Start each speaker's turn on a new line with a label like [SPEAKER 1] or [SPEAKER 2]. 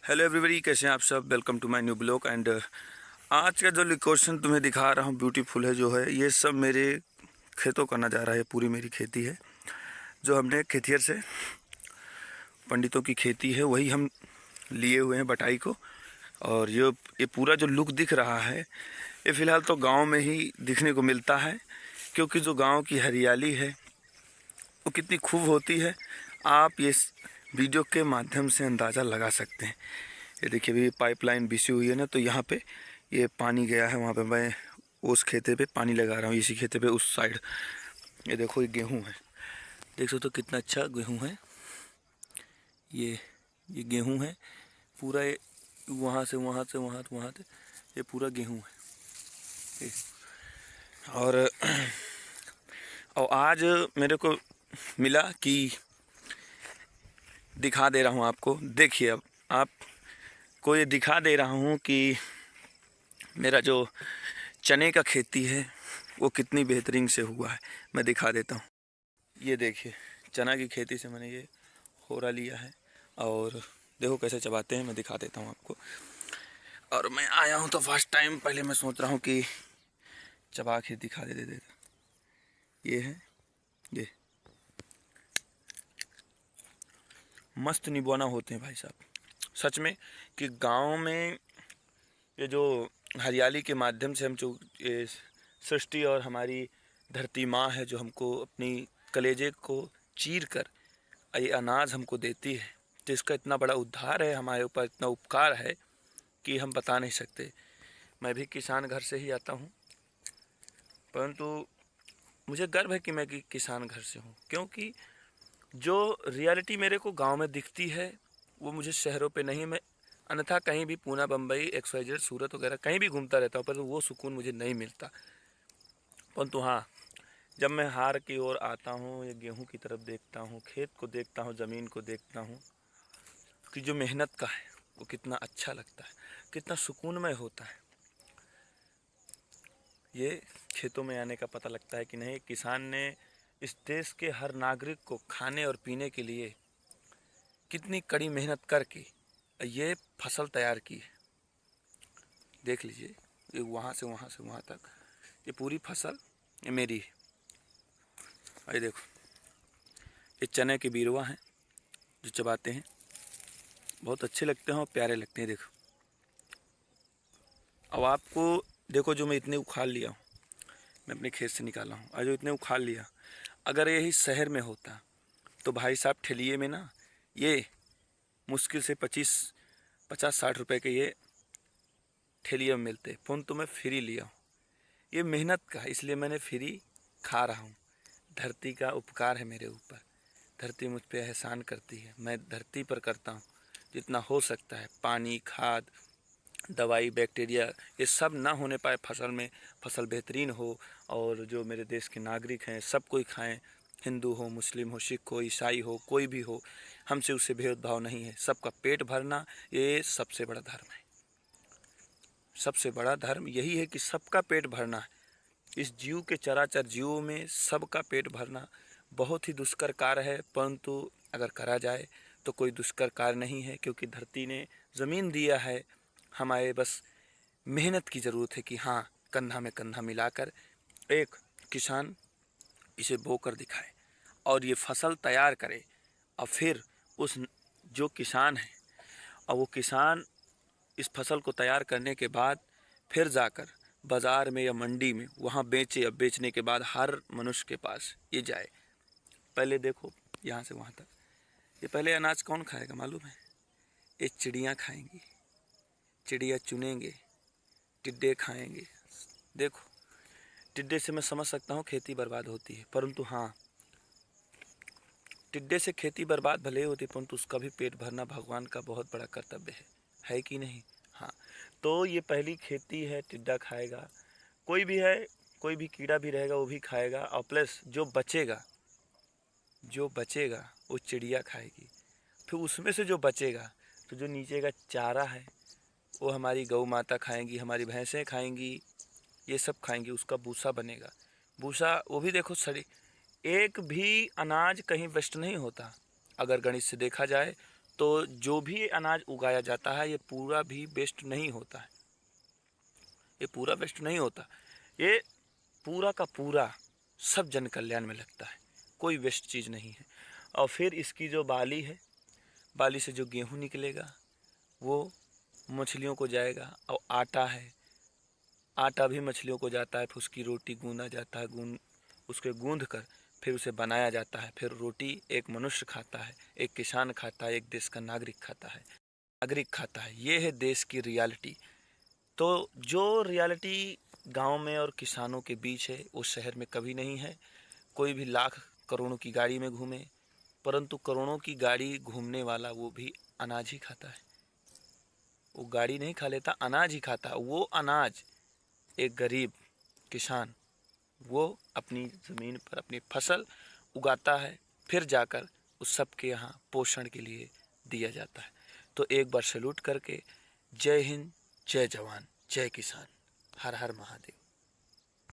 [SPEAKER 1] Hello everybody, कैसे हैं आप सब। Welcome to my new blog. And आज का जो लोकेशन तुम्हें दिखा रहा हूँ ब्यूटीफुल है जो है, ये सब मेरे खेतों का नज़ारा है। पूरी मेरी खेती है जो हमने खेतिहर से, पंडितों की खेती है, वही हम लिए हुए हैं बटाई को। और ये पूरा जो लुक दिख रहा है ये फ़िलहाल तो गांव में ही दिखने को मिलता है, क्योंकि जो गांव की हरियाली है वो कितनी खूब होती है आप ये वीडियो के माध्यम से अंदाज़ा लगा सकते हैं। ये देखिए, अभी पाइपलाइन बिछी हुई है ना, तो यहाँ पे ये पानी गया है, वहाँ पे मैं उस खेते पे पानी लगा रहा हूँ, इसी खेते पे उस साइड। ये देखो, ये गेहूँ है, देख सकते हो कितना अच्छा गेहूँ है। ये गेहूँ है पूरा, ये वहाँ से वहाँ से वहाँ से ये पूरा गेहूँ है। और आज मेरे को मिला कि दिखा दे रहा हूँ आपको। देखिए, अब आपको ये दिखा दे रहा हूँ कि मेरा जो चने का खेती है वो कितनी बेहतरीन से हुआ है। मैं दिखा देता हूँ। ये देखिए, चना की खेती से मैंने ये होरा लिया है और देखो कैसे चबाते हैं, मैं दिखा देता हूँ आपको। और मैं आया हूँ तो फर्स्ट टाइम, पहले मैं सोच रहा हूँ कि चबा के दिखा दे देता। ये है, ये मस्त निबोना होते हैं भाई साहब, सच में। कि गांव में ये जो हरियाली के माध्यम से हम जो ये सृष्टि और हमारी धरती माँ है जो हमको अपनी कलेजे को चीर कर ये अनाज हमको देती है, तो इसका इतना बड़ा उद्धार है हमारे ऊपर, इतना उपकार है कि हम बता नहीं सकते। मैं भी किसान घर से ही आता हूँ, परंतु मुझे गर्व है कि मैं किसान घर से हूँ, क्योंकि जो रियलिटी मेरे को गांव में दिखती है वो मुझे शहरों पे नहीं। मैं अन्यथा कहीं भी पूना, बम्बई, XYZ, सूरत वगैरह कहीं भी घूमता रहता हूँ, पर वो सुकून मुझे नहीं मिलता। परंतु हाँ, जब मैं हार की ओर आता हूँ, या गेहूँ की तरफ देखता हूँ, खेत को देखता हूँ, ज़मीन को देखता हूँ कि जो मेहनत का है वो कितना अच्छा लगता है, कितना सुकूनमय होता है। ये खेतों में आने का पता लगता है कि नहीं, किसान ने इस देश के हर नागरिक को खाने और पीने के लिए कितनी कड़ी मेहनत करके ये फसल तैयार की है। देख लीजिए, ये वहाँ से वहाँ तक ये पूरी फसल ये मेरी है। ये देखो, ये चने के बीरवा हैं जो चबाते हैं, बहुत अच्छे लगते हैं और प्यारे लगते हैं। देखो, अब आपको देखो, जो मैं इतने उखाड़ लिया हूँ, मैं अपने खेत से निकाला हूँ, और जो इतने उखाड़ लिया, अगर यही शहर में होता तो भाई साहब ठेलिए में ना ये मुश्किल से 50-60 रुपए के ये ठेलिए में मिलते। फ़ोन तो मैं फ्री लिया हूँ, ये मेहनत का है, इसलिए मैंने फ्री खा रहा हूँ। धरती का उपकार है मेरे ऊपर, धरती मुझ पे एहसान करती है, मैं धरती पर करता हूँ जितना हो सकता है। पानी, खाद, दवाई, बैक्टीरिया, ये सब ना होने पाए फसल में, फसल बेहतरीन हो और जो मेरे देश के नागरिक हैं सब कोई खाएं, हिंदू हो, मुस्लिम हो, सिख हो, ईसाई हो, कोई भी हो, हमसे उससे भेदभाव नहीं है। सबका पेट भरना ये सबसे बड़ा धर्म है। सबसे बड़ा धर्म यही है कि सबका पेट भरना है। इस जीव के, चराचर जीवों में सबका पेट भरना बहुत ही दुष्कर कार्य है, परंतु अगर करा जाए तो कोई दुष्कर कार्य नहीं है, क्योंकि धरती ने ज़मीन दिया है, हमारे बस मेहनत की ज़रूरत है कि हाँ, कंधा में कंधा मिलाकर एक किसान इसे बो कर दिखाए और ये फसल तैयार करे। और फिर उस जो किसान है, और वो किसान इस फसल को तैयार करने के बाद फिर जाकर बाज़ार में या मंडी में वहाँ बेचे, या बेचने के बाद हर मनुष्य के पास ये जाए। पहले देखो, यहाँ से वहाँ तक ये पहले अनाज कौन खाएगा मालूम है? ये चिड़ियाँ खाएंगी, चिड़िया चुनेंगे, टिड्डे खाएंगे। देखो, टिड्डे से मैं समझ सकता हूँ खेती बर्बाद होती है, परंतु हाँ, टिड्डे से खेती बर्बाद भले ही होती है, परंतु उसका भी पेट भरना भगवान का बहुत बड़ा कर्तव्य है कि नहीं? हाँ, तो ये पहली खेती है, टिड्डा खाएगा, कोई भी है, कोई भी कीड़ा भी रहेगा वो भी खाएगा, और प्लस जो बचेगा वो चिड़िया खाएगी। फिर उसमें से जो बचेगा, तो जो नीचे का चारा है वो हमारी गौ माता खाएंगी, हमारी भैंसें खाएंगी, ये सब खाएंगी, उसका भूसा बनेगा। भूसा वो भी देखो, एक भी अनाज कहीं वेस्ट नहीं होता। अगर गणित से देखा जाए तो जो भी अनाज उगाया जाता है ये पूरा भी वेस्ट नहीं होता है, ये पूरा वेस्ट नहीं होता, ये पूरा का पूरा सब जन कल्याण में लगता है, कोई वेस्ट चीज़ नहीं है। और फिर इसकी जो बाली है, बाली से जो गेहूँ निकलेगा वो मछलियों को जाएगा। और आटा है, आटा भी मछलियों को जाता है, फिर उसकी रोटी गूंदा जाता है, उसके गूंद कर फिर उसे बनाया जाता है। फिर रोटी एक मनुष्य खाता है, एक किसान खाता है, एक देश का नागरिक खाता है। ये है देश की रियलिटी। तो जो रियलिटी गांव में और किसानों के बीच है वो शहर में कभी नहीं है। कोई भी लाख करोड़ों की गाड़ी में घूमे, परंतु करोड़ों की गाड़ी घूमने वाला वो भी अनाज ही खाता है, वो गाड़ी नहीं खा लेता, अनाज ही खाता है। वो अनाज एक गरीब किसान वो अपनी ज़मीन पर अपनी फसल उगाता है, फिर जाकर उस सब के यहाँ पोषण के लिए दिया जाता है। तो एक बार सैल्यूट करके जय हिंद, जय जवान, जय किसान, हर हर महादेव।